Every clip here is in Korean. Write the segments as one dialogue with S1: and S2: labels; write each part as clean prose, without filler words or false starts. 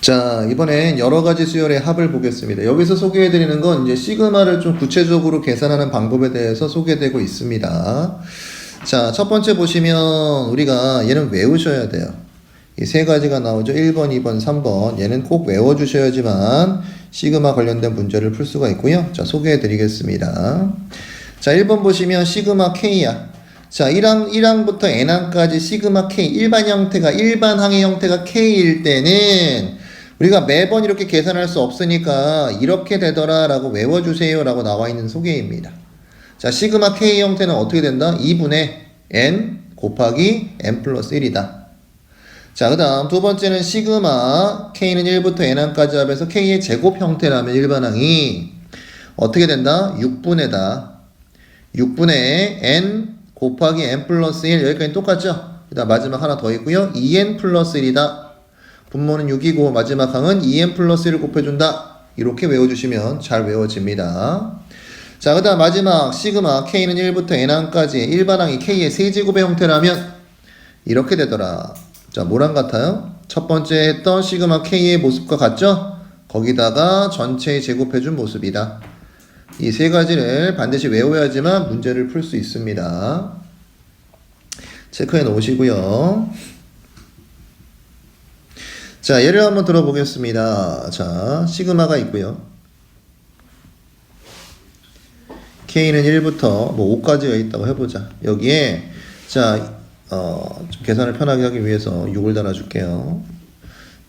S1: 자, 이번엔 여러 가지 수열의 합을 보겠습니다. 여기서 소개해드리는 건 이제 시그마를 좀 구체적으로 계산하는 방법에 대해서 소개되고 있습니다. 자, 첫 번째 보시면 우리가 얘는 외우셔야 돼요. 이 세 가지가 나오죠. 1번, 2번, 3번. 얘는 꼭 외워주셔야지만 시그마 관련된 문제를 풀 수가 있고요. 자, 소개해드리겠습니다. 자, 1번 보시면 시그마 K야. 자, 1항부터 n항까지 시그마 K, 일반 항의 형태가 K일 때는 우리가 매번 이렇게 계산할 수 없으니까 이렇게 되더라 라고 외워주세요 라고 나와 있는 소개입니다. 자, 시그마 K 형태는 어떻게 된다? 2분의 n 곱하기 n 플러스 1이다. 자, 그 다음 두 번째는 시그마 K는 1부터 n항까지 합해서 K의 제곱 형태라면 일반항이 어떻게 된다? 6분의 n 곱하기 n 플러스 1 여기까지 똑같죠? 그 다음 마지막 하나 더 있고요. 2n 플러스 1이다. 분모는 6이고 마지막 항은 2n 플러스 1을 곱해준다. 이렇게 외워주시면 잘 외워집니다. 자, 그 다음 마지막 시그마 K는 1부터 n항까지 일반항이 K의 세제곱의 형태라면 이렇게 되더라. 자, 뭐랑 같아요? 첫 번째 했던 시그마 K의 모습과 같죠? 거기다가 전체의 제곱해준 모습이다. 이 세 가지를 반드시 외워야지만 문제를 풀 수 있습니다. 체크해 놓으시고요. 자, 예를 한번 들어보겠습니다. 자, 시그마가 있고요. K는 1부터 뭐 5까지가 있다고 해보자. 여기에 자, 좀 계산을 편하게 하기 위해서 6을 달아줄게요.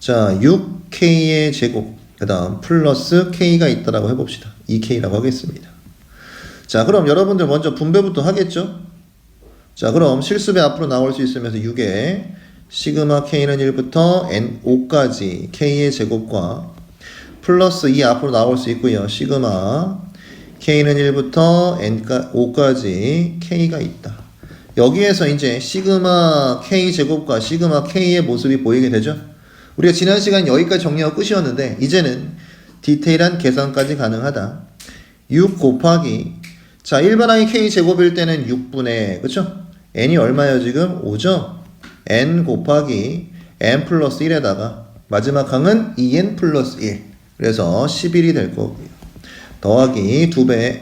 S1: 자, 6K의 제곱 그 다음 플러스 K가 있다라고 해봅시다. 2K라고 하겠습니다. 자, 그럼 여러분들 먼저 분배부터 하겠죠? 자, 그럼 실수배 앞으로 나올 수 있으면서 6에 시그마 K는 1부터 N5까지 K의 제곱과 플러스 2 앞으로 나올 수 있고요. 시그마 K는 1부터 N5까지 K가 있다. 여기에서 이제 시그마 K 제곱과 시그마 K의 모습이 보이게 되죠? 우리가 지난 시간 여기까지 정리하고 끝이었는데 이제는 디테일한 계산까지 가능하다. 6 곱하기 자, 일반항이 K 제곱일 때는 6분의 그쵸? n이 얼마예요 지금? 5죠? n 곱하기 n 플러스 1에다가 마지막 항은 2n 플러스 1 그래서 11이 될 거고요. 더하기 2배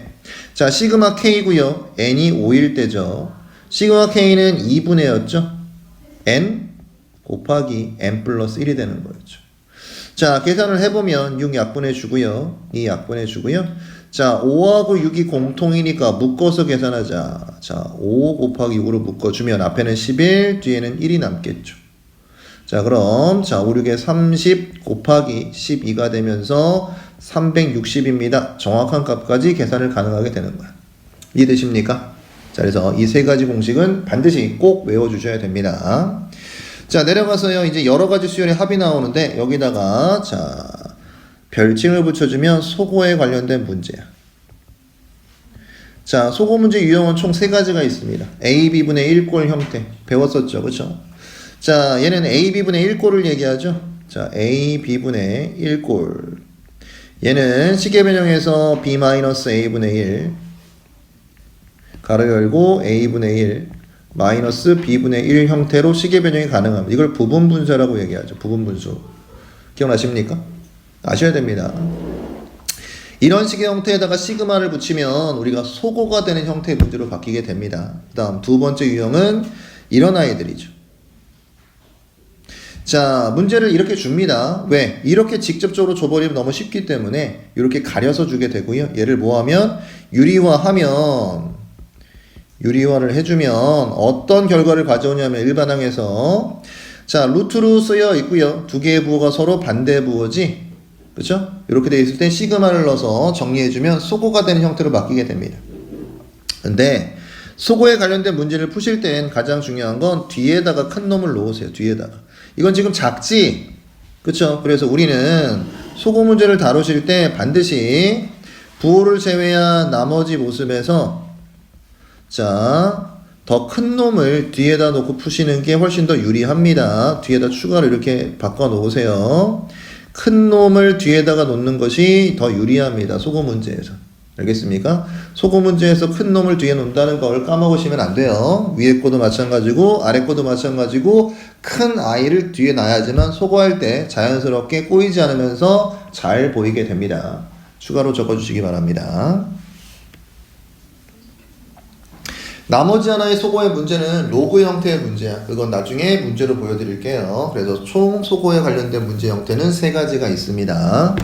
S1: 자, 시그마 K고요. n이 5일 때죠. 시그마 K는 2분의였죠? n 곱하기 n 플러스 1이 되는 거였죠. 자, 계산을 해보면 6 약분해주고요. 2 약분해주고요. 자, 5하고 6이 공통이니까 묶어서 계산하자. 자, 5 곱하기 6으로 묶어주면 앞에는 11, 뒤에는 1이 남겠죠. 자, 그럼 자, 5, 6에 30 곱하기 12가 되면서 360입니다. 정확한 값까지 계산을 가능하게 되는 거야. 이해되십니까? 자, 그래서 이 세 가지 공식은 반드시 꼭 외워주셔야 됩니다. 자, 내려가서요. 이제 여러 가지 수열의 합이 나오는데 여기다가 자, 별칭을 붙여주면 소고에 관련된 문제야. 자, 소고 문제 유형은 총 세 가지가 있습니다. A, B분의 1꼴 형태 배웠었죠, 그렇죠? 자, 얘는 A, B분의 1꼴을 얘기하죠. 자, A, B분의 1꼴. 얘는 시계 변형에서 B-A분의 1 가로 열고 A분의 1 마이너스 B분의 1 형태로 시계 변형이 가능합니다. 이걸 부분분수라고 얘기하죠. 부분분수. 기억나십니까? 아셔야 됩니다. 이런 식의 형태에다가 시그마를 붙이면 우리가 소고가 되는 형태의 문제로 바뀌게 됩니다. 그 다음 두 번째 유형은 이런 아이들이죠. 자, 문제를 이렇게 줍니다. 왜? 이렇게 직접적으로 줘버리면 너무 쉽기 때문에 이렇게 가려서 주게 되고요. 얘를 뭐하면 유리화를 해주면 어떤 결과를 가져오냐면 일반항에서 자, 루트로 쓰여 있고요. 두 개의 부호가 서로 반대 부호지. 그쵸? 이렇게 되어 있을 때 시그마를 넣어서 정리해주면 소고가 되는 형태로 바뀌게 됩니다. 근데 소고에 관련된 문제를 푸실 땐 가장 중요한 건 뒤에다가 큰 놈을 놓으세요. 뒤에다가. 이건 지금 작지? 그쵸? 그래서 우리는 소고 문제를 다루실 때 반드시 부호를 제외한 나머지 모습에서 자, 더 큰 놈을 뒤에다 놓고 푸시는 게 훨씬 더 유리합니다. 뒤에다 추가로 이렇게 바꿔 놓으세요. 큰 놈을 뒤에다가 놓는 것이 더 유리합니다. 소고 문제에서. 알겠습니까? 소고 문제에서 큰 놈을 뒤에 놓는다는 걸 까먹으시면 안 돼요. 위에 거도 마찬가지고 아래 거도 마찬가지고 큰 i를 뒤에 놔야지만 소거할 때 자연스럽게 꼬이지 않으면서 잘 보이게 됩니다. 추가로 적어주시기 바랍니다. 나머지 하나의 소거의 문제는 로그 형태의 문제야. 그건 나중에 문제로 보여드릴게요. 그래서 총 소거에 관련된 문제 형태는 3가지가 있습니다.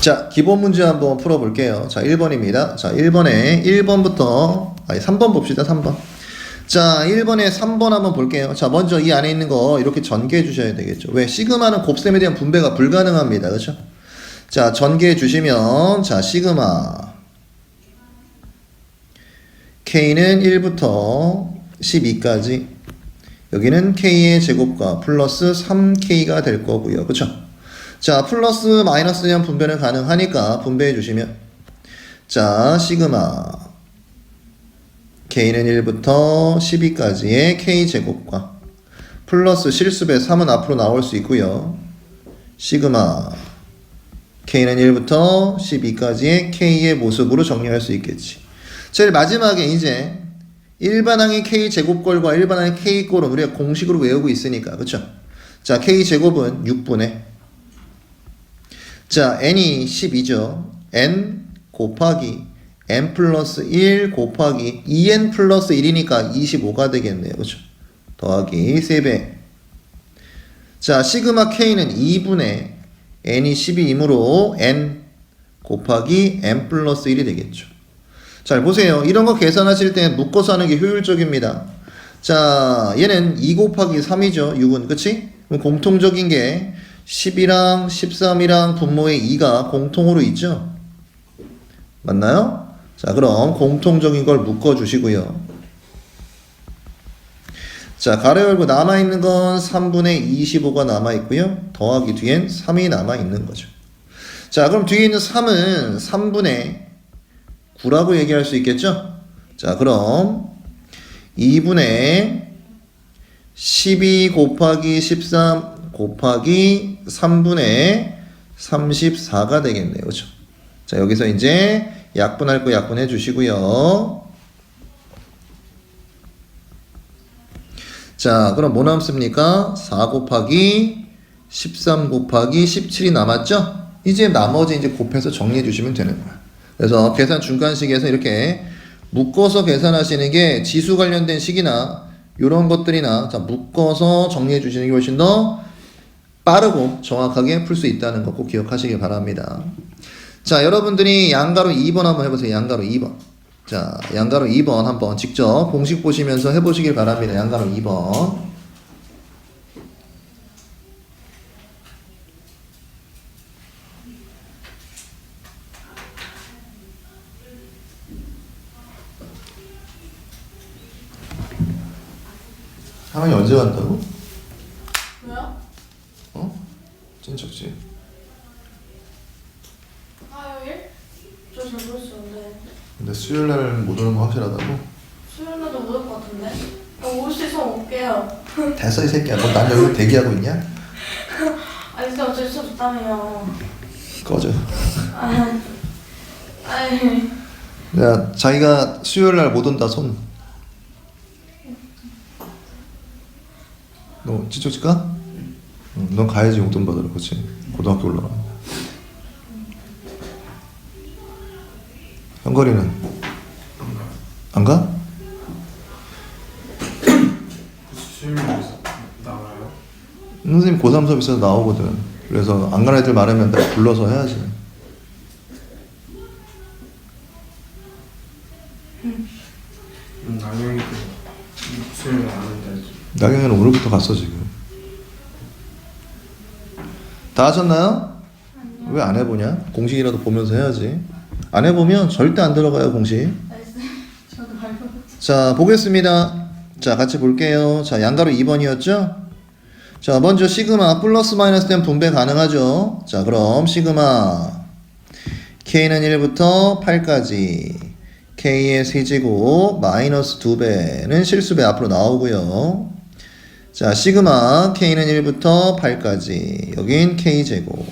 S1: 자, 기본 문제 한번 풀어볼게요. 자, 1번입니다. 자, 3번 봅시다. 3번. 자, 1번에 3번 한번 볼게요. 자, 먼저 이 안에 있는 거 이렇게 전개해 주셔야 되겠죠. 왜? 시그마는 곱셈에 대한 분배가 불가능합니다. 그렇죠? 자, 전개해 주시면 자, 시그마 K는 1부터 12까지 여기는 K의 제곱과 플러스 3K가 될 거고요. 그쵸? 자, 플러스 마이너스에 대한 분배는 가능하니까 분배해 주시면 자, 시그마 K는 1부터 12까지의 K 제곱과 플러스 실수배 3은 앞으로 나올 수 있고요. 시그마 K는 1부터 12까지의 K의 모습으로 정리할 수 있겠지. 제일 마지막에 이제 일반항의 K 제곱꼴과 일반항의 K 꼴은 우리가 공식으로 외우고 있으니까, 그쵸? 자, K 제곱은 6분의 자, n이 12죠. n 곱하기 n 플러스 1 곱하기 2n 플러스 1이니까 25가 되겠네요. 그쵸? 더하기 3배. 자, 시그마 K는 2분의 n이 12이므로 n 곱하기 n 플러스 1이 되겠죠. 잘 보세요. 이런 거 계산하실 때 묶어서 하는 게 효율적입니다. 자, 얘는 2 곱하기 3이죠. 6은. 그치? 그럼 공통적인 게 10이랑 13이랑 분모의 2가 공통으로 있죠. 맞나요? 자, 그럼 공통적인 걸 묶어주시고요. 자, 가로 열고 남아있는 건 3분의 25가 남아있고요. 더하기 뒤엔 3이 남아있는 거죠. 자, 그럼 뒤에 있는 3은 3분의 9라고 얘기할 수 있겠죠? 자, 그럼 2분의 12 곱하기 13 곱하기 3분의 34가 되겠네요. 그렇죠? 자, 여기서 이제 약분할 거 약분해 주시고요. 자, 그럼 뭐 남습니까? 4 곱하기 13 곱하기 17이 남았죠? 이제 나머지 이제 곱해서 정리해 주시면 되는 거야. 그래서 계산 중간식에서 이렇게 묶어서 계산하시는 게 지수 관련된 식이나 이런 것들이나 자, 묶어서 정리해 주시는 게 훨씬 더 빠르고 정확하게 풀 수 있다는 거 꼭 기억하시길 바랍니다. 자, 여러분들이 양가로 2번 한번 해보세요. 양가로 2번. 자, 양가로 2번 한번 직접 공식 보시면서 해보시길 바랍니다. 양가로 2번. 하은이 언제 간다고?
S2: 왜요?
S1: 어? 찐척지.
S2: 화요일? 저 잘 모르겠는데.
S1: 근데 수요일날 못 오는 거 확실하다고?
S2: 수요일날도 못 올 것 같은데? 올 수 있으면 올게요.
S1: 됐어 이 새끼야. 뭐 난 여기 대기하고 있냐?
S2: 아니 진짜 어쩔 수 없다며요.
S1: 꺼져.
S2: 아이.
S1: 야, 자기가 수요일날 못 온다 손. 너 찌쪽집 가? 응, 넌 가야지 용돈 받으러. 그치? 고등학교 올라가. 현거리는? 안 가?
S3: 수요일에 나와요?
S1: 선생님 고3 서비스에서 나오거든. 그래서 안 가는 애들 많으면 나 불러서 해야지.
S3: 나경이도 수요일에 안 한다.
S1: 나경이는 오늘부터 갔어 지금. 다 하셨나요? 왜 안 해보냐? 공식이라도 보면서 해야지. 안 해보면 절대 안 들어가요 공식.
S2: 저도 말고.
S1: 자, 보겠습니다. 자, 같이 볼게요. 자, 양가로 2번이었죠? 자, 먼저 시그마 플러스 마이너스 된 분배 가능하죠? 자, 그럼 시그마 K는 1부터 8까지 K의 세제곱 마이너스 2배는 실수배 앞으로 나오고요. 자, 시그마 K는 1부터 8까지 여긴 K제곱.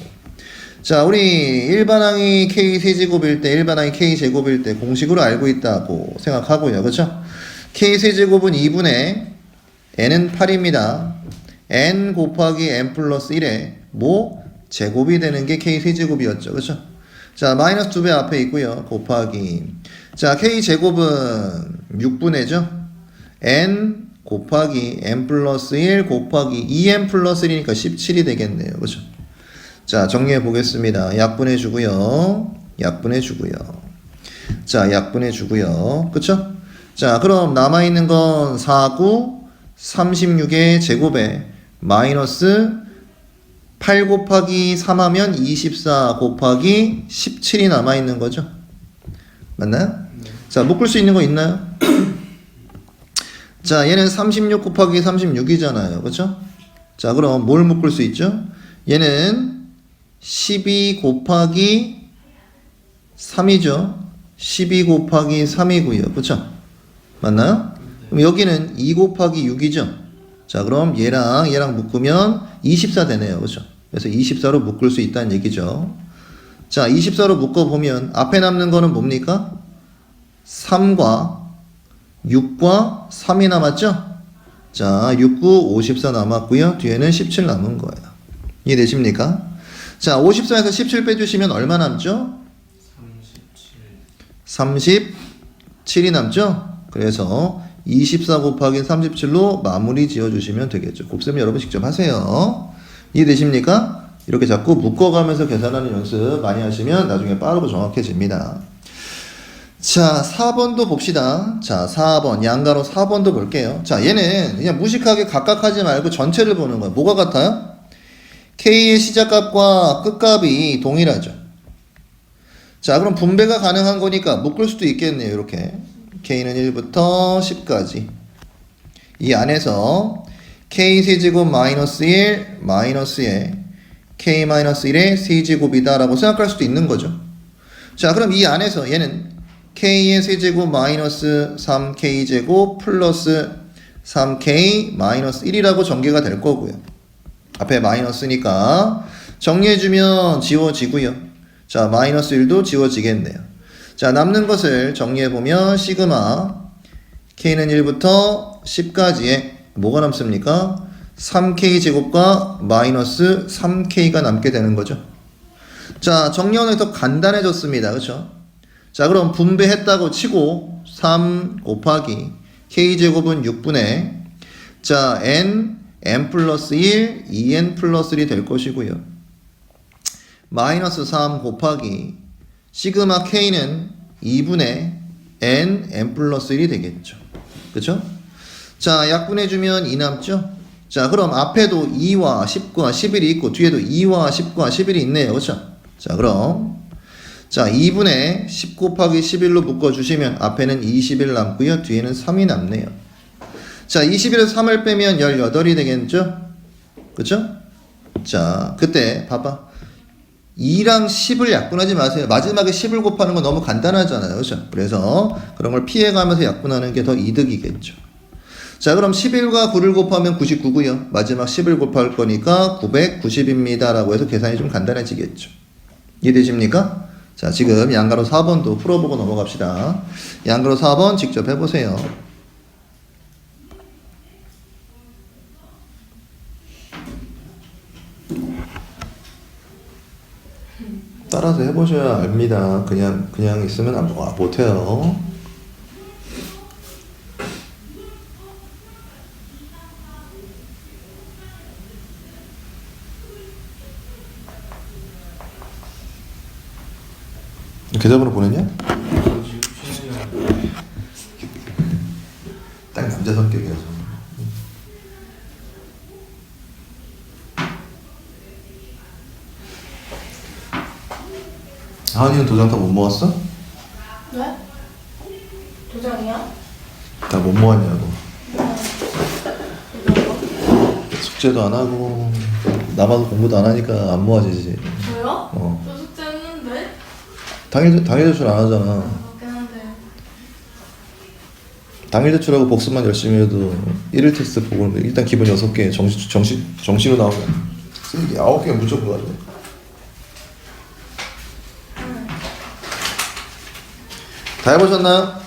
S1: 자, 우리 일반항이 k 세제곱일 때, 일반항이 k 제곱일 때 공식으로 알고 있다고 생각하고요. 그렇죠? k 세제곱은 2분의 n은 8입니다. n 곱하기 n 플러스 1에 뭐 제곱이 되는 게 k 세제곱이었죠. 그렇죠? 자, 마이너스 2배 앞에 있고요. 곱하기. 자, k 제곱은 6분의죠. n 곱하기 n 플러스 1 곱하기 2n 플러스 1이니까 17이 되겠네요. 그렇죠? 자, 정리해 보겠습니다. 약분해 주고요. 약분해 주고요. 자, 약분해 주고요. 그쵸? 자, 그럼 남아있는 건 49, 36의 제곱에 마이너스 8 곱하기 3 하면 24 곱하기 17이 남아있는 거죠. 맞나요? 자, 묶을 수 있는 거 있나요? 자, 얘는 36 곱하기 36이잖아요. 그쵸? 자, 그럼 뭘 묶을 수 있죠? 얘는 12 곱하기 3이죠. 12 곱하기 3이고요. 그쵸? 맞나요? 그럼 여기는 2 곱하기 6이죠. 자, 그럼 얘랑 묶으면 24 되네요. 그쵸? 그래서 24로 묶을 수 있다는 얘기죠. 자, 24로 묶어보면 앞에 남는 거는 뭡니까? 3과 6과 3이 남았죠? 자, 6, 9, 54 남았고요. 뒤에는 17 남은 거예요. 이해되십니까? 자, 54에서 17 빼주시면 얼마 남죠? 37이 남죠? 그래서 24 곱하기 37로 마무리 지어주시면 되겠죠. 곱셈 여러분 직접 하세요. 이해되십니까? 이렇게 자꾸 묶어가면서 계산하는 연습 많이 하시면 나중에 빠르고 정확해집니다. 자, 4번도 봅시다. 자, 4번. 양가로 4번도 볼게요. 자, 얘는 그냥 무식하게 각각하지 말고 전체를 보는 거예요. 뭐가 같아요? K의 시작값과 끝값이 동일하죠. 자, 그럼 분배가 가능한 거니까 묶을 수도 있겠네요. 이렇게. K는 1부터 10까지. 이 안에서 K 세제곱 마이너스 1 마이너스에 K 마이너스 1의 세제곱이다 라고 생각할 수도 있는 거죠. 자, 그럼 이 안에서 얘는 K의 세제곱 마이너스 3K 제곱 플러스 3K 마이너스 1이라고 전개가 될 거고요. 앞에 마이너스니까 정리해주면 지워지고요. 자, 마이너스 1도 지워지겠네요. 자, 남는 것을 정리해보면 시그마 K는 1부터 10까지에 뭐가 남습니까? 3K 제곱과 마이너스 3K가 남게 되는 거죠. 자, 정리하면 더 간단해졌습니다. 그렇죠? 자, 그럼 분배했다고 치고 3 곱하기 K제곱은 6분의 자, n 플러스 1, 2n 플러스 1이 될 것이고요. 마이너스 3 곱하기 시그마 K는 2분의 n 플러스 1이 되겠죠. 그쵸? 자, 약분해주면 2 남죠? 자, 그럼 앞에도 2와 10과 11이 있고 뒤에도 2와 10과 11이 있네요. 그쵸? 자, 그럼 자, 2분의 10 곱하기 11로 묶어주시면 앞에는 21 남고요. 뒤에는 3이 남네요. 자, 21에서 3을 빼면 18이 되겠죠? 그쵸? 자, 그때 봐봐. 2랑 10을 약분하지 마세요. 마지막에 10을 곱하는 건 너무 간단하잖아요. 그쵸? 그래서 그런 걸 피해가면서 약분하는 게 더 이득이겠죠. 자, 그럼 11과 9를 곱하면 99고요. 마지막 10을 곱할 거니까 990입니다. 라고 해서 계산이 좀 간단해지겠죠. 이해되십니까? 자, 지금 양가로 4번도 풀어보고 넘어갑시다. 양가로 4번 직접 해보세요. 따라서 해보셔야 압니다. 그냥 있으면 못해요. 계좌번호 보냈냐? 딱 남자 성격이어서. 하은이는 도장 다 못 모았어?
S2: 네? 도장이야?
S1: 다 못 모았냐고.
S2: 도장이요?
S1: 숙제도 안 하고 남아도 공부도 안 하니까 안 모아지지.
S2: 저요? 저 숙제 했는데?
S1: 당일 제출 안 하잖아.
S2: 그렇긴 한데.
S1: 당일 제출하고 복습만 열심히 해도 1일 테스트 보고 일단 기본 6개 정시로 나오면 9개 무조건 가야 돼. 다 해보셨나요?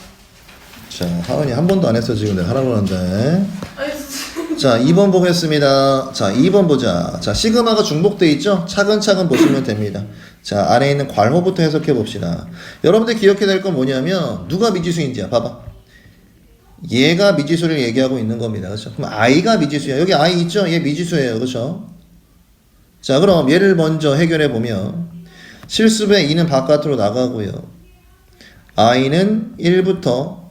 S1: 자, 하은이 한 번도 안 했어. 지금 내가 하라고 하는데.
S2: 아니 진짜.
S1: 자, 2번 보겠습니다. 자, 2번 보자. 자, 시그마가 중복돼 있죠? 차근차근 보시면 됩니다. 자, 안에 있는 괄호부터 해석해 봅시다. 여러분들 기억해야 될 건 뭐냐면 누가 미지수인지야. 봐봐. 얘가 미지수를 얘기하고 있는 겁니다. 그렇죠? 그럼 i가 미지수야. 여기 i 있죠? 얘 미지수예요. 그렇죠? 자, 그럼 얘를 먼저 해결해 보면 실습의 2는 바깥으로 나가고요. i는 1부터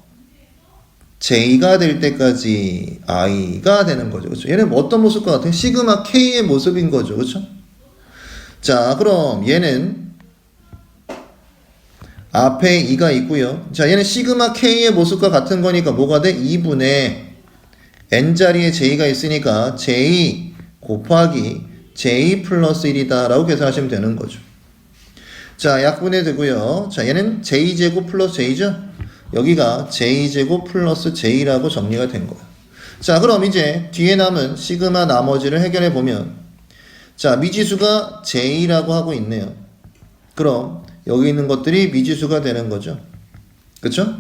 S1: j가 될 때까지 i가 되는 거죠. 그렇죠? 얘는 어떤 모습과 같아요? 시그마 k의 모습인 거죠. 그렇죠? 자, 그럼 얘는 앞에 2가 있고요. 자, 얘는 시그마 k의 모습과 같은 거니까 뭐가 돼? 2분의 n자리에 j가 있으니까 j 곱하기 j 플러스 1이다 라고 계산하시면 되는 거죠. 자, 약분해 두고요. 자, 얘는 j제곱 플러스 j죠? 여기가 j제곱 플러스 j라고 정리가 된 거예요. 자, 그럼 이제 뒤에 남은 시그마 나머지를 해결해 보면 자, 미지수가 j라고 하고 있네요. 그럼 여기 있는 것들이 미지수가 되는 거죠. 그쵸?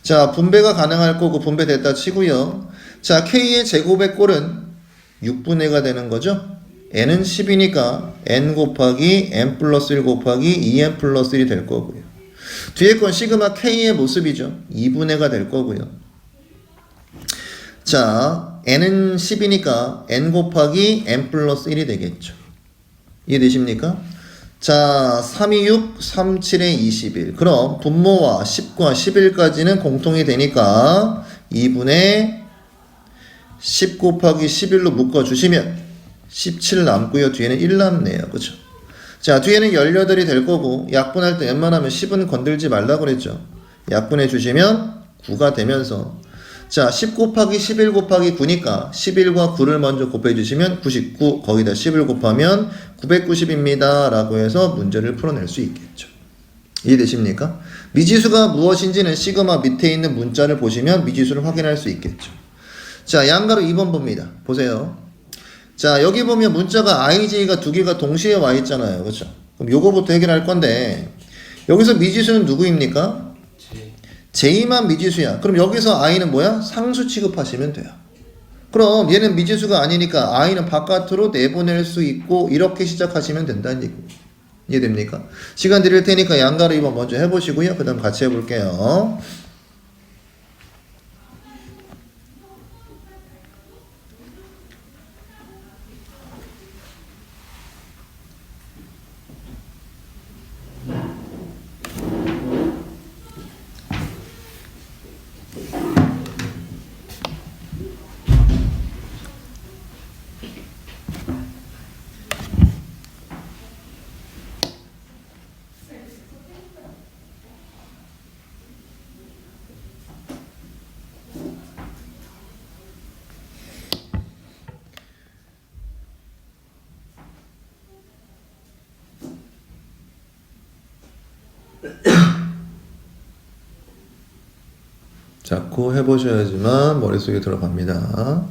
S1: 자, 분배가 가능할 거고 분배됐다 치고요. 자, k의 제곱의 꼴은 6분의가 되는 거죠. n은 10이니까 n 곱하기 n 플러스 1 곱하기 2n 플러스 1이 될 거고요. 뒤에 건 시그마 k의 모습이죠. 2분의가 될 거고요. 자, n은 10이니까 n 곱하기 n 플러스 1이 되겠죠. 이해되십니까? 자, 3, 2, 6, 3, 7에 21. 그럼 분모와 10과 11까지는 공통이 되니까 2분의 10 곱하기 11로 묶어주시면 17 남고요. 뒤에는 1 남네요. 그쵸? 자, 뒤에는 18이 될 거고 약분할 때 웬만하면 10은 건들지 말라고 그랬죠. 약분해 주시면 9가 되면서 자, 10 곱하기 11 곱하기 9니까 11과 9를 먼저 곱해 주시면 99, 거기다 10을 곱하면 990입니다 라고 해서 문제를 풀어낼 수 있겠죠. 이해되십니까? 미지수가 무엇인지는 시그마 밑에 있는 문자를 보시면 미지수를 확인할 수 있겠죠. 자, 양가로 2번 봅니다. 보세요. 자, 여기 보면 문자가 ij가 두 개가 동시에 와 있잖아요. 그렇죠? 그럼 요거부터 해결할 건데 여기서 미지수는 누구입니까? j만 미지수야. 그럼 여기서 i는 뭐야? 상수 취급하시면 돼요. 그럼 얘는 미지수가 아니니까 i는 바깥으로 내보낼 수 있고 이렇게 시작하시면 된다는 얘기입니다. 이해됩니까? 시간 드릴 테니까 양가로 2번 먼저 해보시고요. 그 다음 같이 해볼게요. 자꾸 해보셔야지만 머릿속에 들어갑니다.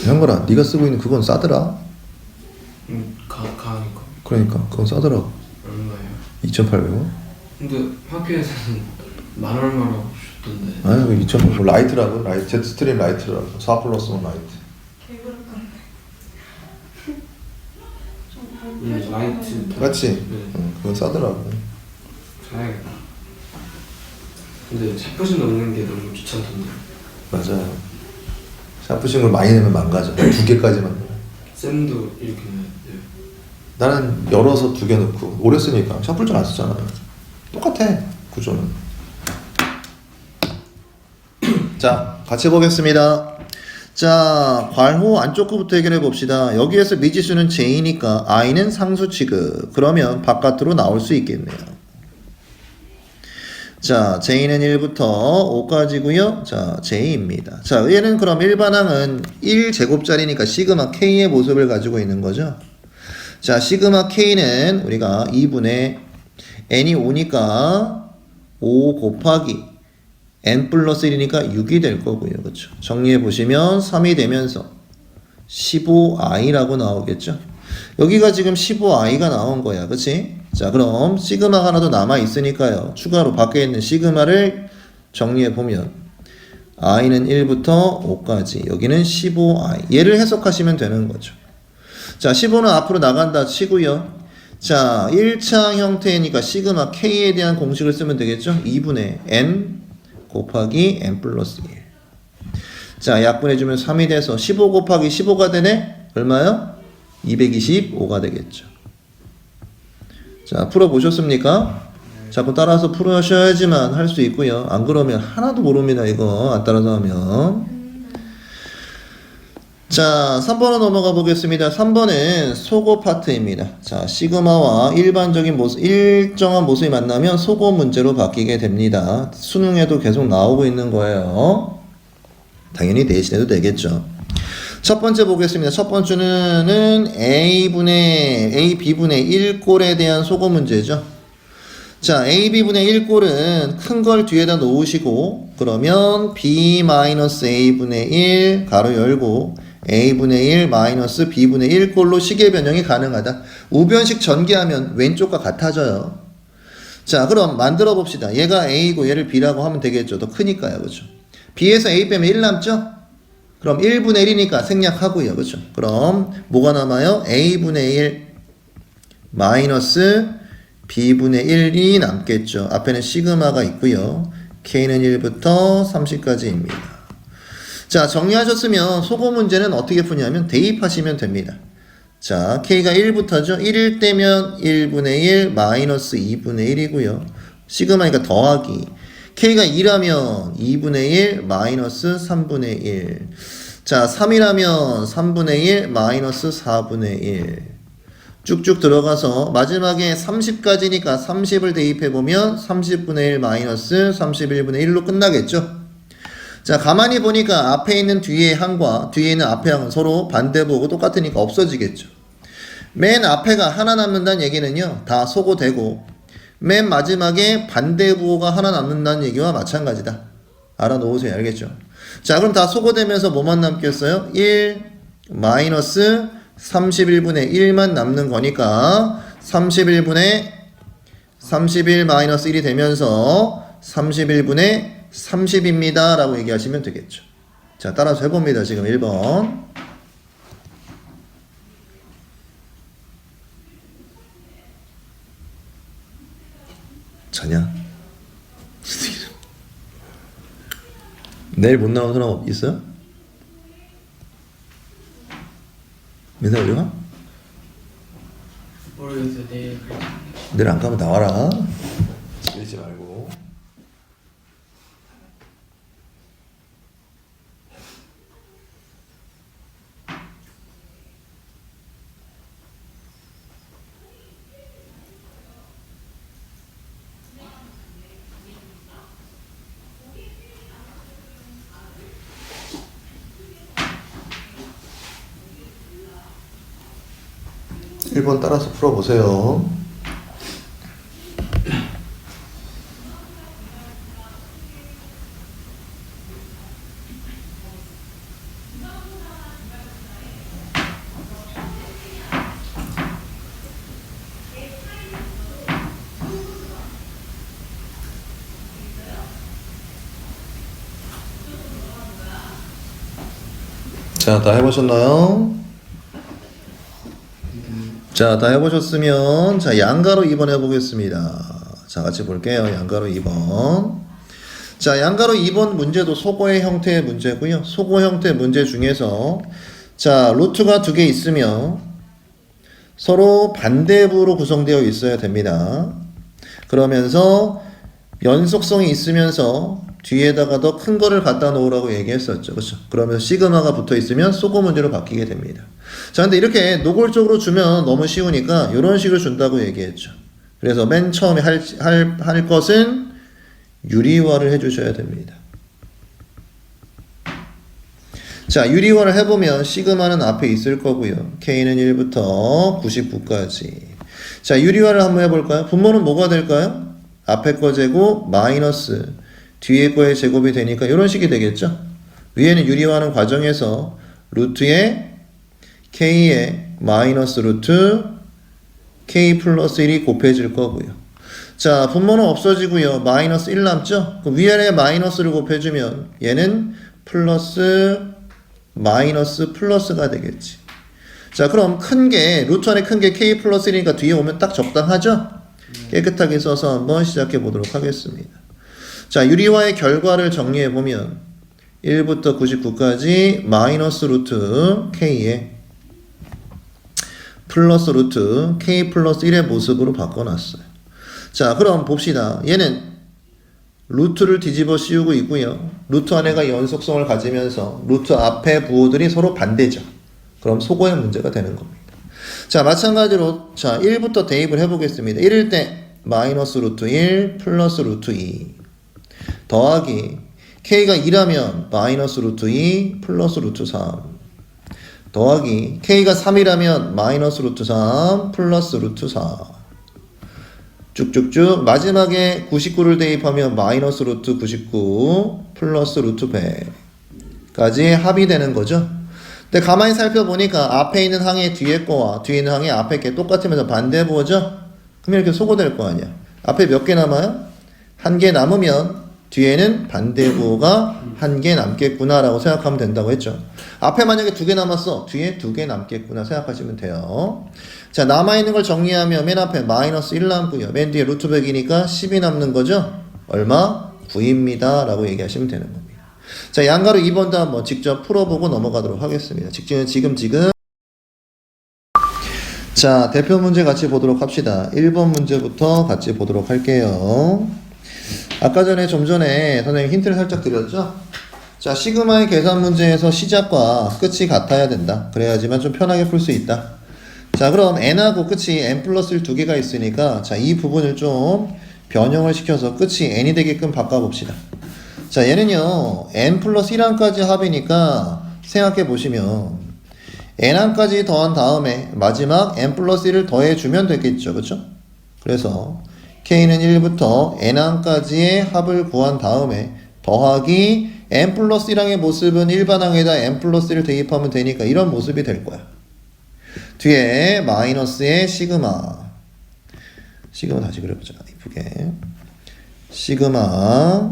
S1: 형거라, 네가 쓰고 있는 그건 싸더라.
S3: 가니까
S1: 그러니까 그건 싸더라고.
S3: 얼마예요?
S1: 2,800원?
S3: 근데 학교에서는 만 얼마라고 주셨던데.
S1: 아니, 2,800원 라이트라고. 라이트, 제트스트림 라이트라고. 4 플러스 1 라이트.
S2: 개그럽던데.
S3: 라이트.
S1: 맞지?
S3: 네.
S1: 응, 그건 싸더라고.
S3: 사야겠다. 근데 샤프심 넣는 게 너무 귀찮던데.
S1: 맞아요. 샤프신 걸 많이 내면 망가져. 2개까지만 넣어.
S3: 쌤도 이렇게 넣어요.
S1: 나는 열어서 2개 넣고 오래 쓰니까 샤프를 잘 안 쓰잖아. 똑같아 구조는. 자, 같이 보겠습니다. 자, 괄호 안쪽 거부터 해결해 봅시다. 여기에서 미지수는 j니까 i는 상수 취급. 그러면 바깥으로 나올 수 있겠네요. 자, j는 1부터 5까지고요. 자, j입니다. 자, 얘는 그럼 일반항은 1제곱짜리니까 시그마 k의 모습을 가지고 있는 거죠. 자, 시그마 k는 우리가 2분의 n이 5니까 5 곱하기 n 플러스 1이니까 6이 될 거고요. 그렇죠? 정리해 보시면 3이 되면서 15i라고 나오겠죠. 여기가 지금 15i가 나온 거야. 그치? 자, 그럼 시그마 하나 더 남아 있으니까요. 추가로 밖에 있는 시그마를 정리해 보면 i는 1부터 5까지, 여기는 15i. 얘를 해석하시면 되는 거죠. 자, 15는 앞으로 나간다 치고요. 자, 1차 형태니까 시그마 k에 대한 공식을 쓰면 되겠죠? 2분의 n 곱하기 n 플러스 1. 자, 약분해주면 3이 돼서 15 곱하기 15가 되네? 얼마요? 225가 되겠죠. 자, 풀어보셨습니까? 자꾸 따라서 풀으셔야지만 할 수 있고요. 안 그러면 하나도 모릅니다. 이거 안 따라서 하면. 자, 3번으로 넘어가 보겠습니다. 3번은 소고 파트입니다. 자, 시그마와 일반적인 모습, 일정한 모습이 만나면 소고 문제로 바뀌게 됩니다. 수능에도 계속 나오고 있는 거예요. 당연히 대신해도 되겠죠. 첫 번째 보겠습니다. 첫 번째는 AB분의 1꼴에 대한 소고 문제죠. 자, AB분의 1꼴은 큰 걸 뒤에다 놓으시고, 그러면 B-A분의 1 가로 열고 A분의 1 마이너스 B분의 1꼴로 시계 변형이 가능하다. 우변식 전개하면 왼쪽과 같아져요. 자, 그럼 만들어 봅시다. 얘가 A고 얘를 B라고 하면 되겠죠. 더 크니까요. 그렇죠? B에서 A 빼면 1 남죠? 그럼 1분의 1이니까 생략하고요. 그렇죠? 그럼 뭐가 남아요? A분의 1 마이너스 B분의 1이 남겠죠. 앞에는 시그마가 있고요. K는 1부터 30까지입니다. 자, 정리하셨으면 소고 문제는 어떻게 푸냐면 대입하시면 됩니다. 자, K가 1부터죠. 1일 때면 1분의 1 마이너스 2분의 1이고요. 시그마니까 더하기. K가 2라면 2분의 1 마이너스 3분의 1. 자, 3이라면 3분의 1 마이너스 4분의 1. 쭉쭉 들어가서 마지막에 30까지니까 30을 대입해보면 30분의 1 마이너스 31분의 1로 끝나겠죠. 자, 가만히 보니까 앞에 있는 뒤에 항과 뒤에 있는 앞에 항은 서로 반대보고 똑같으니까 없어지겠죠. 맨 앞에가 하나 남는다는 얘기는요, 다 소고되고 맨 마지막에 반대부호가 하나 남는다는 얘기와 마찬가지다. 알아놓으세요. 알겠죠? 자, 그럼 다 소거되면서 뭐만 남겠어요? 1 마이너스 31분의 1만 남는 거니까 31 마이너스 1이 되면서 31분의 30입니다 라고 얘기하시면 되겠죠. 자, 따라서 해봅니다. 지금 1번 자냐? 내일 못 나온 사람 있어요? 민사 우리 가?
S3: 모르겠어요. 내일
S1: 내일 안 가면 나와라. 밀지 말고. 일 번 따라서 풀어보세요. 자, 다 해보셨나요? 자, 다 해보셨으면 자, 양가로 2번 해보겠습니다. 자, 같이 볼게요. 양가로 2번. 자, 양가로 2번 문제도 소고의 형태의 문제고요. 소고 형태 문제 중에서 자, 루트가 두 개 있으며 서로 반대부로 구성되어 있어야 됩니다. 그러면서 연속성이 있으면서 뒤에다가 더 큰 거를 갖다 놓으라고 얘기했었죠. 그렇죠? 그러면 시그마가 붙어 있으면 소고 문제로 바뀌게 됩니다. 자, 근데 이렇게 노골적으로 주면 너무 쉬우니까 이런 식으로 준다고 얘기했죠. 그래서 맨 처음에 할 것은 유리화를 해주셔야 됩니다. 자, 유리화를 해보면 시그마는 앞에 있을 거고요. K는 1부터 99까지. 자, 유리화를 한번 해볼까요? 분모는 뭐가 될까요? 앞에 거 제곱 마이너스 뒤에 거의 제곱이 되니까 이런 식이 되겠죠. 위에는 유리화하는 과정에서 루트에 K에 마이너스 루트 k 플러스 1이 곱해질 거고요. 자, 분모는 없어지고요. 마이너스 1 남죠? 그 위아래 마이너스를 곱해주면 얘는 플러스 마이너스 플러스가 되겠지. 자, 그럼 큰 게 루트 안에 큰 게 k 플러스 1이니까 뒤에 오면 딱 적당하죠? 깨끗하게 써서 한번 시작해 보도록 하겠습니다. 자, 유리화의 결과를 정리해 보면 1부터 99까지 마이너스 루트 k에 플러스 루트 k 플러스 1의 모습으로 바꿔놨어요. 자, 그럼 봅시다. 얘는 루트를 뒤집어 씌우고 있고요. 루트 안에가 연속성을 가지면서 루트 앞에 부호들이 서로 반대죠. 그럼 소거의 문제가 되는 겁니다. 자, 마찬가지로 자 1부터 대입을 해보겠습니다. 1일 때 마이너스 루트 1 플러스 루트 2 더하기 k가 2라면 마이너스 루트 2 플러스 루트 3 더하기 k가 3이라면 마이너스 루트 3 플러스 루트 4 쭉쭉쭉 마지막에 99를 대입하면 마이너스 루트 99 플러스 루트 100까지 합이 되는 거죠. 근데 가만히 살펴보니까 앞에 있는 항의 뒤에 거와 뒤에 있는 항의 앞에 게 똑같으면서 반대 부호죠. 그럼 이렇게 소거될 거 아니야. 앞에 몇 개 남아요? 한 개 남으면 뒤에는 반대 부호가 한 개 남겠구나 라고 생각하면 된다고 했죠. 앞에 만약에 두 개 남았어. 뒤에 두 개 남겠구나 생각하시면 돼요. 자, 남아있는 걸 정리하면 맨 앞에 마이너스 1 남고요. 맨 뒤에 루트 100이니까 10이 남는 거죠. 얼마? 9입니다 라고 얘기하시면 되는 겁니다. 자, 양가로 2번도 한번 직접 풀어보고 넘어가도록 하겠습니다. 지금 자, 대표 문제 같이 보도록 합시다. 1번 문제부터 같이 보도록 할게요. 아까 전에 좀 전에 선생님 힌트를 살짝 드렸죠? 자, 시그마의 계산 문제에서 시작과 끝이 같아야 된다. 그래야지만 좀 편하게 풀 수 있다. 자, 그럼 n하고 끝이 n 플러스 1 두 개가 있으니까 자, 이 부분을 좀 변형을 시켜서 끝이 n이 되게끔 바꿔봅시다. 자, 얘는요 n 플러스 1항까지 합이니까 생각해 보시면 n항까지 더한 다음에 마지막 n 플러스 1을 더해주면 되겠죠. 그쵸? 그래서 k는 1부터 n항까지의 합을 구한 다음에 더하기 n 플러스 1항의 모습은 일반항에다 n 플러스 1을 대입하면 되니까 이런 모습이 될 거야. 뒤에 마이너스의 시그마 다시 그려보자. 이쁘게 시그마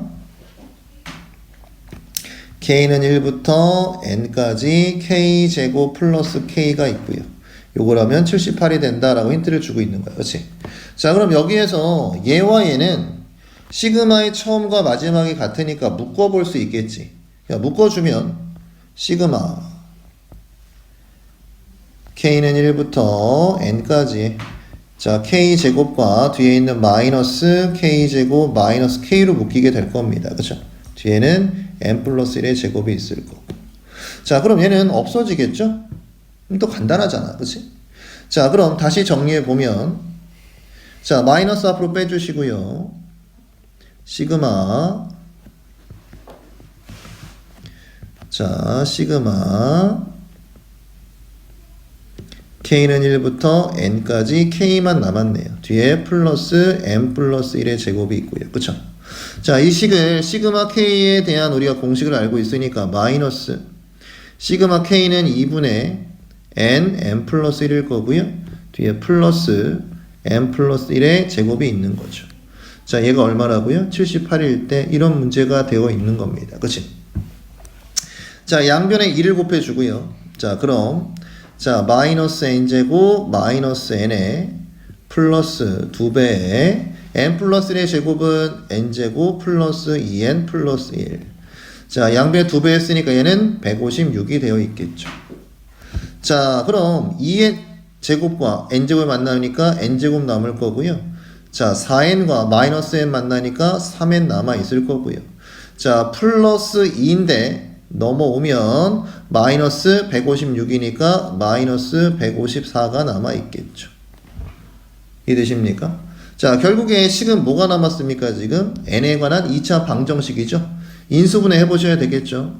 S1: k는 1부터 n까지 k제곱 플러스 k가 있고요. 요걸 하면 78이 된다라고 힌트를 주고 있는 거야. 그렇지? 자, 그럼 여기에서 얘와 얘는 시그마의 처음과 마지막이 같으니까 묶어볼 수 있겠지. 묶어주면 시그마 k는 1부터 n까지 자, k제곱과 뒤에 있는 마이너스 k제곱 마이너스 k로 묶이게 될 겁니다. 그렇죠? 뒤에는 n 플러스 1의 제곱이 있을 거고. 자, 그럼 얘는 없어지겠죠? 또 간단하잖아. 그치? 자, 그럼 다시 정리해 보면 자, 마이너스 앞으로 빼주시고요. 시그마 자, 시그마 k는 1부터 n까지 k만 남았네요. 뒤에 플러스 n 플러스 1의 제곱이 있고요. 그쵸? 자, 이 식을 시그마 k에 대한 우리가 공식을 알고 있으니까 마이너스 시그마 k는 2분의 n 플러스 1일 거고요. 뒤에 플러스 n 플러스 1의 제곱이 있는 거죠. 자, 얘가 얼마라고요? 78일 때 이런 문제가 되어 있는 겁니다. 그치? 자, 양변에 2를 곱해주고요. 자, 그럼 자, 마이너스 n제곱 마이너스 n에 플러스 2배에 n 플러스 1의 제곱은 n제곱 플러스 2n 플러스 1. 자, 양변에 2배 했으니까 얘는 156이 되어 있겠죠. 자, 그럼 2n 제곱과 n제곱이 만나니까 n제곱 남을 거고요. 자, 4n과 마이너스 n 만나니까 3n 남아 있을 거고요. 자, 플러스 2인데 넘어오면 마이너스 156이니까 마이너스 154가 남아 있겠죠. 이해되십니까? 자, 결국에 식은 뭐가 남았습니까? 지금 n에 관한 2차 방정식이죠. 인수분해 해보셔야 되겠죠.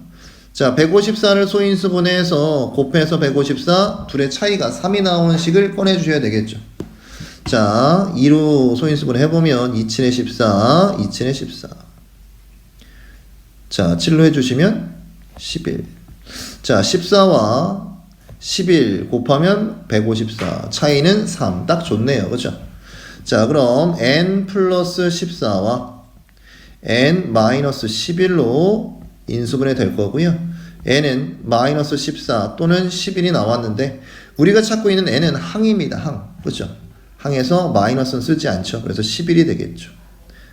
S1: 자, 154를 소인수분해해서 곱해서 154 둘의 차이가 3이 나오는 식을 꺼내주셔야 되겠죠. 자, 2로 소인수분해 해보면 2친의 14 2친의 14 자, 7로 해주시면 11. 자, 14와 11 곱하면 154. 차이는 3. 딱 좋네요. 그죠? 자, 그럼 n 플러스 14와 n 마이너스 11로 인수분해 될 거고요. n은 마이너스 14 또는 11이 나왔는데 우리가 찾고 있는 n은 항입니다. 항. 그죠? 항에서 마이너스는 쓰지 않죠. 그래서 11이 되겠죠.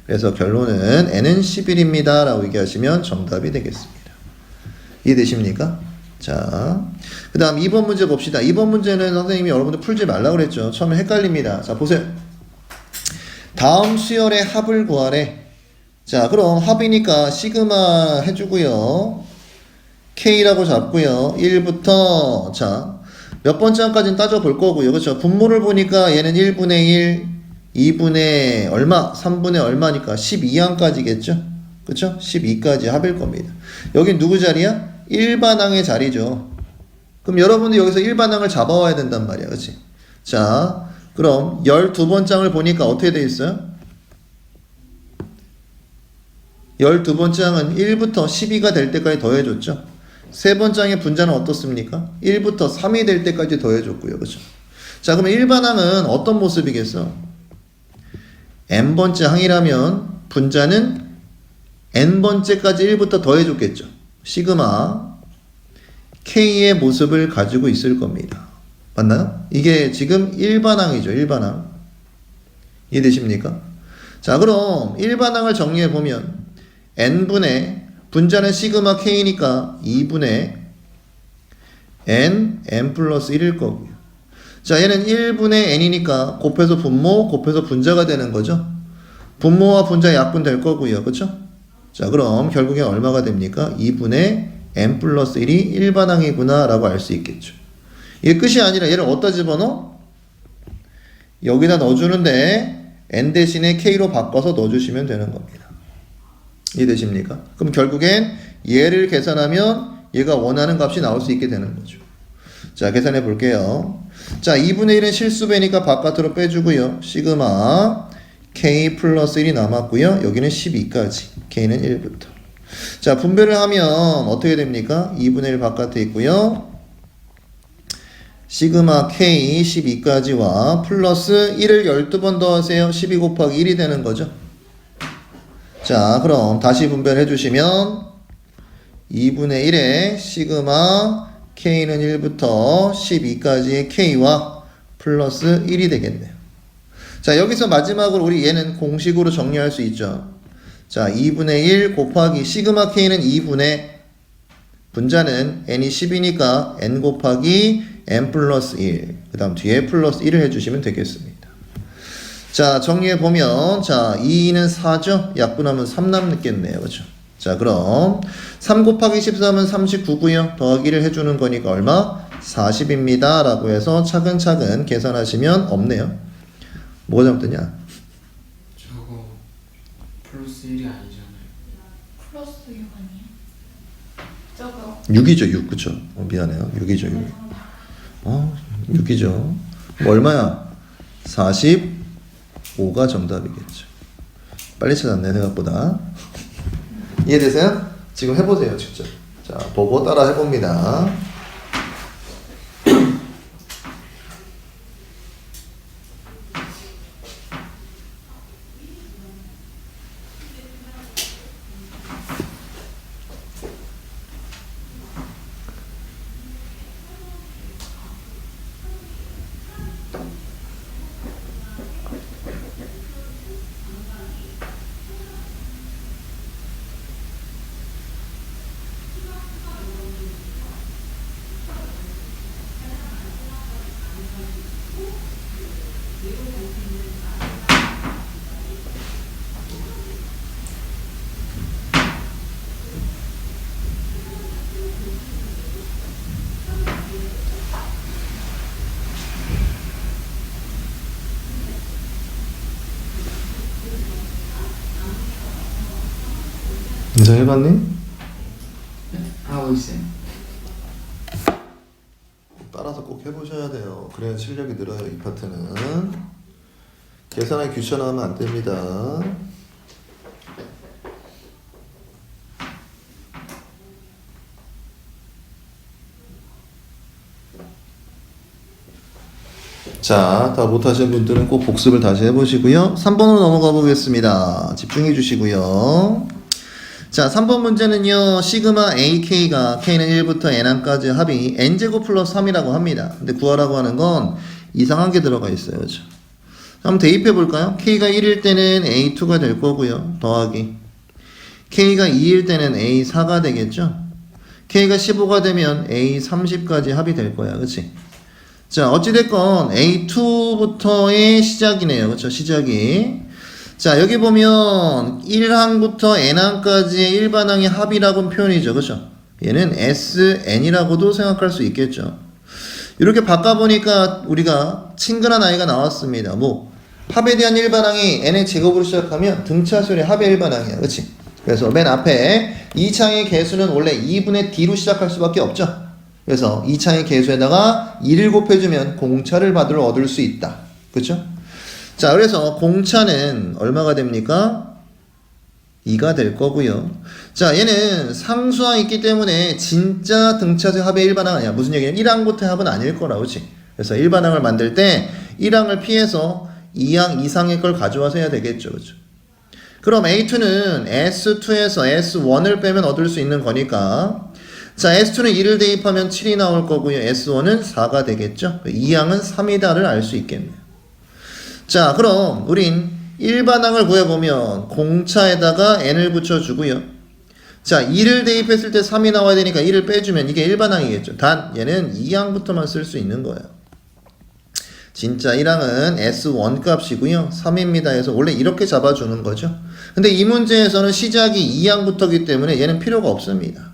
S1: 그래서 결론은 n은 11입니다. 라고 얘기하시면 정답이 되겠습니다. 이해되십니까? 자, 그 다음 2번 문제 봅시다. 2번 문제는 선생님이 여러분들 풀지 말라고 그랬죠. 처음에 헷갈립니다. 자, 보세요. 다음 수열의 합을 구하래. 자, 그럼 합이니까 시그마 해주고요. K라고 잡고요. 1부터 자, 몇 번째 항까지는 따져볼 거고요. 그렇죠? 분모를 보니까 얘는 1분의 1, 2분의 얼마, 3분의 얼마니까 12항까지겠죠? 그렇죠? 12까지 합일 겁니다. 여긴 누구 자리야? 일반항의 자리죠. 그럼 여러분들 여기서 일반항을 잡아와야 된단 말이야. 그렇지? 자, 그럼 12번째 항을 보니까 어떻게 돼 있어요? 12번째 항은 1부터 12가 될 때까지 더해줬죠. 세 번째 항의 분자는 어떻습니까? 1부터 3이 될 때까지 더해줬고요. 그렇죠? 자, 그러면 일반항은 어떤 모습이겠어? n번째 항이라면 분자는 n번째까지 1부터 더해줬겠죠. 시그마 k의 모습을 가지고 있을 겁니다. 맞나요? 이게 지금 일반항이죠. 일반항. 이해되십니까? 자, 그럼 일반항을 정리해보면 n분의 분자는 시그마 k니까 2분의 n 플러스 1일 거고요. 자, 얘는 1분의 n이니까 곱해서 분모, 곱해서 분자가 되는 거죠. 분모와 분자 약분 될 거고요. 그쵸? 자, 그럼 결국에 얼마가 됩니까? 2분의 n 플러스 1이 일반항이구나 라고 알 수 있겠죠. 이게 끝이 아니라 얘를 어디다 집어넣어? 여기다 넣어주는데 n 대신에 k로 바꿔서 넣어주시면 되는 겁니다. 이해되십니까? 그럼 결국엔 얘를 계산하면 얘가 원하는 값이 나올 수 있게 되는 거죠. 자, 계산해 볼게요. 자, 2분의 1은 실수배니까 바깥으로 빼주고요. 시그마 k 플러스 1이 남았고요. 여기는 12까지. k는 1부터. 자, 분배를 하면 어떻게 됩니까? 2분의 1 바깥에 있고요. 시그마 k 12까지와 플러스 1을 12번 더하세요. 12 곱하기 1이 되는 거죠. 자, 그럼 다시 분배를 해주시면 2분의 1에 시그마 k는 1부터 12까지의 k와 플러스 1이 되겠네요. 자, 여기서 마지막으로 우리 얘는 공식으로 정리할 수 있죠. 자, 2분의 1 곱하기 시그마 k는 2분의 분자는 n이 10이니까 n 곱하기 n 플러스 1. 그 다음 뒤에 플러스 1을 해주시면 되겠습니다. 자, 정리해보면, 자, 2는 4죠? 약분하면 3 남겠네요. 그죠? 자, 그럼 3 곱하기 13은 39고요. 더하기를 해주는 거니까 얼마? 40입니다. 라고 해서 차근차근 계산하시면 없네요. 뭐가 잘못됐냐?
S3: 저거 플러스 1이 아니잖아요.
S2: 플러스 6 아니에요? 저거
S1: 6이죠, 6. 그쵸? 미안해요. 6이죠, 6. 6이죠. 뭐 얼마야? 45가 정답이겠죠. 빨리 찾았네, 생각보다. 이해되세요? 지금 해보세요, 직접. 자, 보고 따라 해봅니다. 인사해봤니?
S3: 하고 있어요.
S1: 따라서 꼭 해보셔야 돼요. 그래야 실력이 늘어요, 이 파트는. 계산하기 귀찮아하면 안 됩니다. 자, 다 못하신 분들은 꼭 복습을 다시 해보시고요. 3번으로 넘어가 보겠습니다. 집중해 주시고요. 자, 3번 문제는요. 시그마 AK가 K는 1부터 N1까지 합이 N제곱 플러스 3이라고 합니다. 근데 구하라고 하는 건 이상한 게 들어가 있어요. 그죠? 한번 대입해 볼까요? K가 1일 때는 A2가 될 거고요. 더하기. K가 2일 때는 A4가 되겠죠? K가 15가 되면 A30까지 합이 될 거야. 그치? 자, 어찌됐건 A2부터의 시작이네요. 그쵸? 시작이. 자, 여기 보면 1항부터 N항까지의 일반항의 합이라고 표현이죠. 그쵸? 얘는 SN이라고도 생각할 수 있겠죠. 이렇게 바꿔보니까 우리가 친근한 아이가 나왔습니다. 뭐 합에 대한 일반항이 n의 제곱으로 시작하면 등차수열의 합의 일반항이야. 그치? 그래서 맨 앞에 2창의 개수는 원래 2분의 d로 시작할 수밖에 없죠. 그래서 2창의 개수에다가 2를 곱해주면 공차를 얻을 수 있다. 그쵸? 자, 그래서 공차는 얼마가 됩니까? 2가 될 거고요. 자, 얘는 상수항이 있기 때문에 진짜 등차수 합의 일반항 아니야. 무슨 얘기냐면 1항부터 합은 아닐 거라. 그치? 그래서 일반항을 만들 때 1항을 피해서 2항 이상의 걸 가져와서 해야 되겠죠. 그죠? 그럼 A2는 S2에서 S1을 빼면 얻을 수 있는 거니까, 자, S2는 2를 대입하면 7이 나올 거고요. S1은 4가 되겠죠. 2항은 3이다를 알 수 있겠네요. 자, 그럼 우린 일반항을 구해보면 공차에다가 n을 붙여주고요. 자, 2를 대입했을 때 3이 나와야 되니까 1을 빼주면 이게 일반항이겠죠. 단 얘는 2항부터만 쓸 수 있는 거예요. 진짜 1항은 S1 값이고요. 3입니다 해서 원래 이렇게 잡아주는 거죠. 근데 이 문제에서는 시작이 2항부터기 때문에 얘는 필요가 없습니다.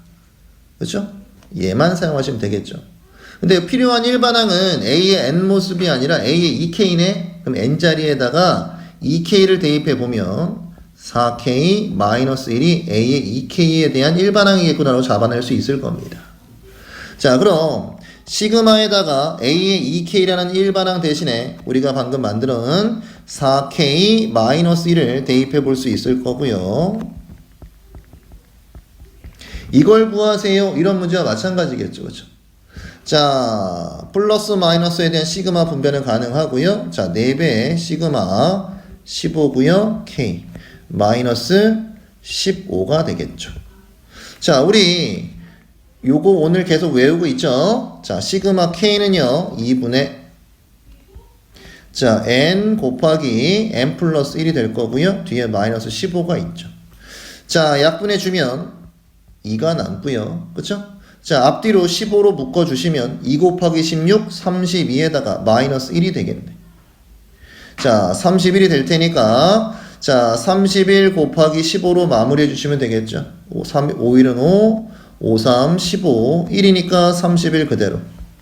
S1: 그렇죠? 얘만 사용하시면 되겠죠. 근데 필요한 일반항은 A의 n 모습이 아니라 A의 2K네. 그럼 n 자리에다가 2K를 대입해 보면 4K-1이 A의 2K에 대한 일반항이겠구나라고 잡아낼 수 있을 겁니다. 자, 그럼 시그마에다가 A의 2K라는 일반항 대신에 우리가 방금 만들어 놓은 4K-1을 대입해 볼 수 있을 거고요. 이걸 구하세요. 이런 문제와 마찬가지겠죠. 그렇죠? 자, 플러스 마이너스에 대한 시그마 분배는 가능하고요. 자, 4배의 시그마 15고요. K 마이너스 15가 되겠죠. 자, 우리 요거 오늘 계속 외우고 있죠. 자, 시그마 K는요 2분의 자 n 곱하기 n 플러스 1이 될 거고요. 뒤에 마이너스 15가 있죠. 자, 약분해 주면 2가 남고요. 그쵸? 자, 앞뒤로 15로 묶어주시면 2 곱하기 16, 32에다가 마이너스 1이 되겠네. 자, 31이 될 테니까 자, 31 곱하기 15로 마무리해 주시면 되겠죠. 5일은 5, 5, 3, 15, 1이니까 31 그대로.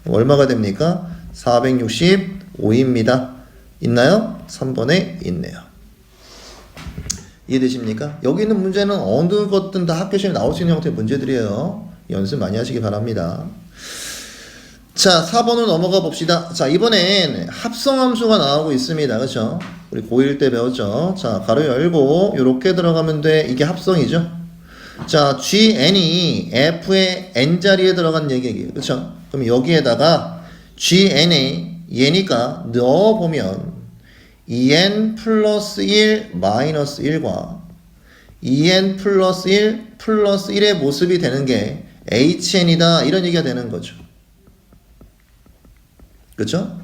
S1: 얼마가 됩니까? 465입니다. 있나요? 3번에 있네요. 이해되십니까? 여기 있는 문제는 어느 것든 다 학교 시험에 나올 수 있는 형태의 문제들이에요. 연습 많이 하시기 바랍니다. 자, 4번으로 넘어가 봅시다. 자, 이번엔 합성함수가 나오고 있습니다. 그렇죠? 우리 고1 때 배웠죠? 자, 가로 열고 요렇게 들어가면 돼. 이게 합성이죠? 자, GN이 F의 N자리에 들어간 얘기예요. 그렇죠? 그럼 여기에다가 GN의 얘니까 넣어보면 2n 플러스 1 마이너스 1과 2n 플러스 1 플러스 1의 모습이 되는 게 HN이다. 이런 얘기가 되는 거죠. 그쵸?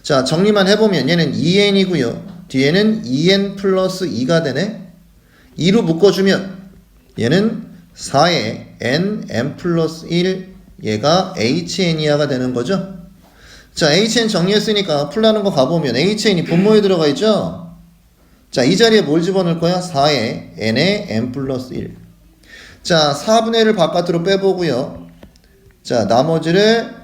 S1: 자, 정리만 해보면 얘는 2n이고요. 뒤에는 2n 플러스 2가 되네. 2로 묶어주면 얘는 4의 n 플러스 1 얘가 HN이야가 되는 거죠. 자, HN 정리했으니까 풀라는 거 가보면 HN이 분모에 들어가 있죠. 자, 이 자리에 뭘 집어넣을 거야? 4의 n의 n 플러스 1. 자, 4분의 1을 바깥으로 빼보고요. 자, 나머지를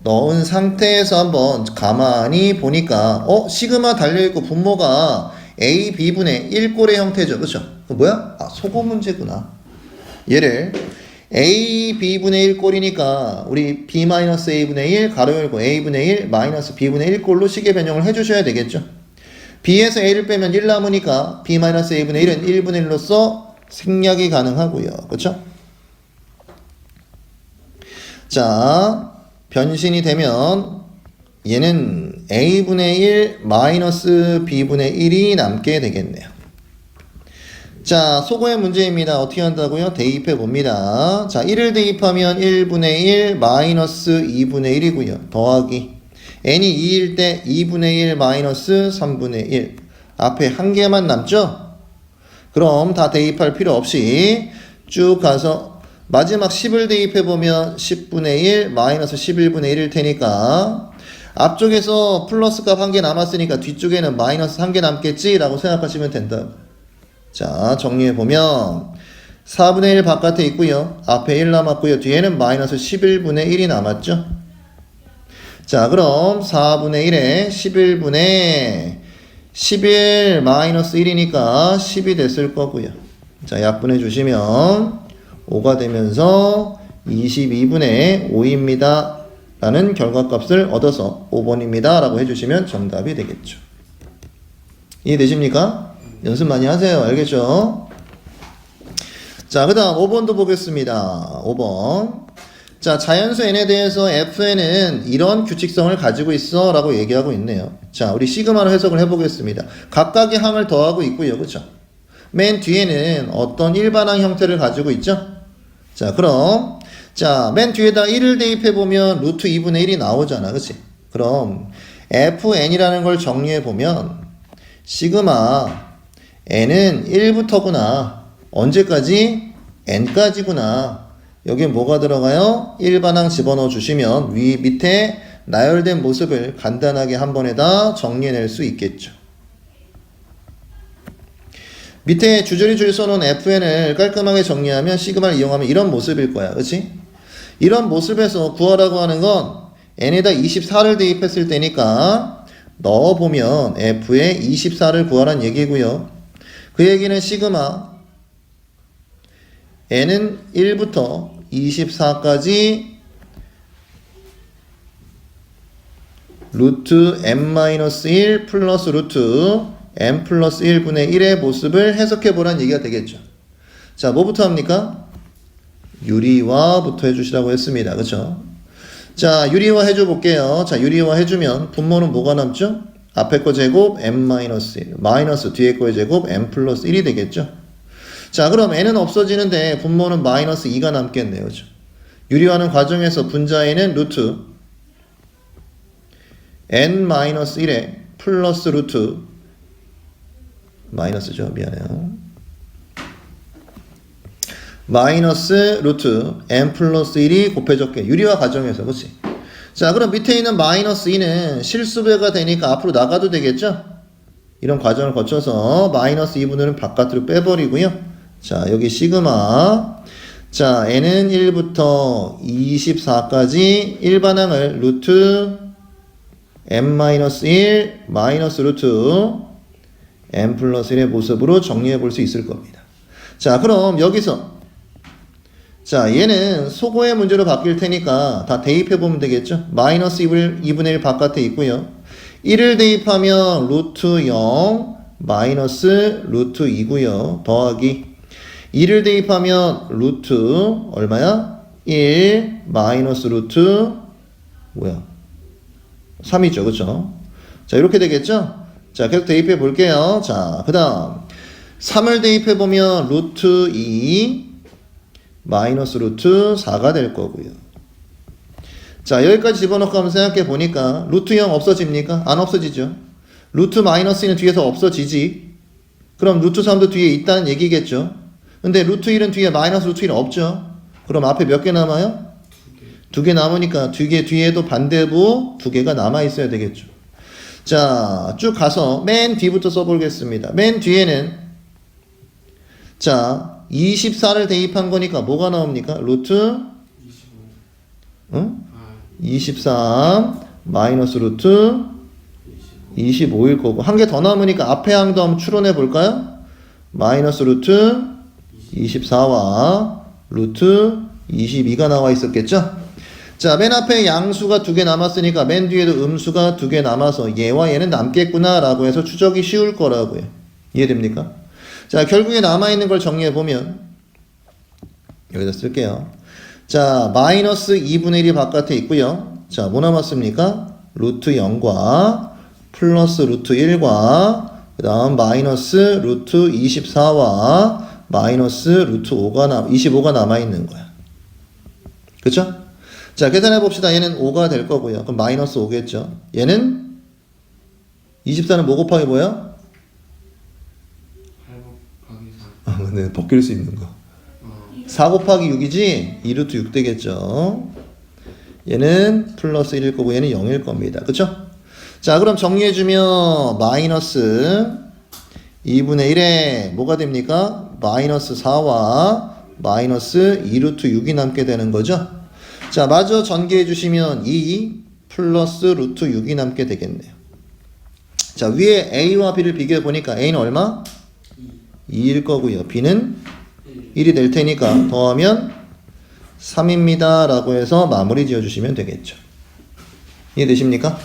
S1: 넣은 상태에서 한번 가만히 보니까 시그마 달려있고 분모가 a, b분의 1꼴의 형태죠. 그쵸? 그 뭐야? 아, 소거 문제구나. 얘를 a, b분의 1꼴이니까 우리 b-a분의 1 가로 열고 a분의 1 마이너스 b분의 1꼴로 식의 변형을 해주셔야 되겠죠. b에서 a를 빼면 1 남으니까 b-a분의 1은 1분의 1로서 생략이 가능하고요. 그쵸? 자, 변신이 되면 얘는 a분의 1 마이너스 b분의 1이 남게 되겠네요. 자, 속어의 문제입니다. 어떻게 한다고요? 대입해 봅니다. 자, 1을 대입하면 1분의 1 마이너스 2분의 1이고요. 더하기 n이 2일 때 2분의 1 마이너스 3분의 1. 앞에 한 개만 남죠? 그럼 다 대입할 필요 없이 쭉 가서 마지막 10을 대입해 보면 10분의 1 마이너스 11분의 1일 테니까 앞쪽에서 플러스 값 한 개 남았으니까 뒤쪽에는 마이너스 한 개 남겠지 라고 생각하시면 된다. 자, 정리해보면 4분의 1 바깥에 있고요. 앞에 1 남았고요. 뒤에는 마이너스 11분의 1이 남았죠. 자, 그럼 4분의 1에 11분의 11 마이너스 1이니까 10이 됐을 거고요. 자, 약분해 주시면 5가 되면서 22분의 5입니다. 라는 결과값을 얻어서 5번입니다. 라고 해주시면 정답이 되겠죠. 이해되십니까? 연습 많이 하세요. 알겠죠? 자, 그 다음 5번도 보겠습니다. 5번. 자, 자연수 n에 대해서 fn은 이런 규칙성을 가지고 있어 라고 얘기하고 있네요. 자, 우리 시그마로 해석을 해보겠습니다. 각각의 항을 더하고 있고요. 그쵸? 맨 뒤에는 어떤 일반항 형태를 가지고 있죠? 자, 그럼 자, 맨 뒤에다 1을 대입해보면 루트 2분의 1이 나오잖아. 그치? 그럼 fn이라는 걸 정리해보면 시그마 n은 1부터구나. 언제까지? n까지구나. 여기에 뭐가 들어가요? 일반항 집어넣어 주시면 밑에 나열된 모습을 간단하게 한 번에다 정리해낼 수 있겠죠. 밑에 주저리 줄 써놓은 fn을 깔끔하게 정리하면 시그마를 이용하면 이런 모습일 거야. 그치? 이런 모습에서 구하라고 하는 건 n에다 24를 대입했을 때니까 넣어보면 f에 24를 구하란 얘기고요. 그 얘기는 시그마 n은 1부터 24까지 루트 n-1 플러스 루트 n 플러스 1분의 1의 모습을 해석해보란 얘기가 되겠죠. 자, 뭐부터 합니까? 유리화부터 해주시라고 했습니다. 그쵸? 자, 유리화 해줘 볼게요. 자, 유리화 해주면 분모는 뭐가 남죠? 앞에 거 제곱 n-1 마이너스 뒤에 거의 제곱 n 플러스 1이 되겠죠. 자, 그럼 n은 없어지는데 분모는 마이너스 2가 남겠네요. 그죠? 유리화하는 과정에서 분자에는 루트 n-1에 플러스 루트 마이너스죠. 미안해요. 마이너스 루트 n 플러스 1이 곱해졌게 유리화 과정에서. 그치? 자, 그럼 밑에 있는 마이너스 2는 실수배가 되니까 앞으로 나가도 되겠죠? 이런 과정을 거쳐서 마이너스 2분을 바깥으로 빼버리고요. 자, 여기 시그마. 자, n은 1부터 24까지 일반항을 루트 n-1 마이너스 루트 n 플러스 1의 모습으로 정리해 볼 수 있을 겁니다. 자, 그럼 여기서 자, 얘는 속어의 문제로 바뀔 테니까 다 대입해 보면 되겠죠? 마이너스 2분의 1 바깥에 있고요. 1을 대입하면 루트 0 마이너스 루트 2고요. 더하기 2를 대입하면 루트 얼마야? 1 마이너스 루트 뭐야? 3이죠. 그쵸? 자, 이렇게 되겠죠? 자, 계속 대입해 볼게요. 자, 그 다음 3을 대입해 보면 루트 2 마이너스 루트 4가 될 거고요. 자, 여기까지 집어넣고 한번 생각해 보니까 루트 0 없어집니까? 안 없어지죠. 루트 마이너스 2는 뒤에서 없어지지. 그럼 루트 3도 뒤에 있다는 얘기겠죠. 근데 루트 1은 뒤에 마이너스 루트 1은 없죠. 그럼 앞에 몇 개 남아요? 두 개 남으니까 뒤에도 반대부 두 개가 남아 있어야 되겠죠. 자, 쭉 가서 맨 뒤부터 써보겠습니다. 맨 뒤에는 자 24를 대입한 거니까 뭐가 나옵니까? 루트 23 마이너스 루트 25일 거고 한 개 더 남으니까 앞에 항도 한번 추론해 볼까요? 마이너스 루트 24와 루트 22가 나와 있었겠죠? 자, 맨 앞에 양수가 두 개 남았으니까 맨 뒤에도 음수가 두 개 남아서 얘와 얘는 남겠구나 라고 해서 추적이 쉬울 거라고요. 이해됩니까? 자, 결국에 남아있는 걸 정리해보면 여기다 쓸게요. 자, 마이너스 2분의 1이 바깥에 있고요. 자, 뭐 남았습니까? 루트 0과 플러스 루트 1과 그 다음 마이너스 루트 24와 마이너스 루트 25가 남아있는 거야. 그쵸? 자, 계산해 봅시다. 얘는 5가 될 거고요. 그럼 마이너스 5겠죠. 얘는 24는 뭐 곱하기 뭐야?
S3: 8 곱하기 4.
S1: 네, 벗길 수 있는 거. 4 곱하기 6이지 2루트 6 되겠죠. 얘는 플러스 1일 거고 얘는 0일 겁니다. 그쵸? 자, 그럼 정리해주면 마이너스 2분의 1에 뭐가 됩니까? 마이너스 4와 마이너스 2루트 6이 남게 되는 거죠. 자, 마저 전개해주시면 2 플러스 루트 6이 남게 되겠네요. 자, 위에 A와 B를 비교해보니까 A는 얼마? 2일 거고요. B는 1이 될 테니까 더하면 3입니다 라고 해서 마무리 지어주시면 되겠죠. 이해되십니까?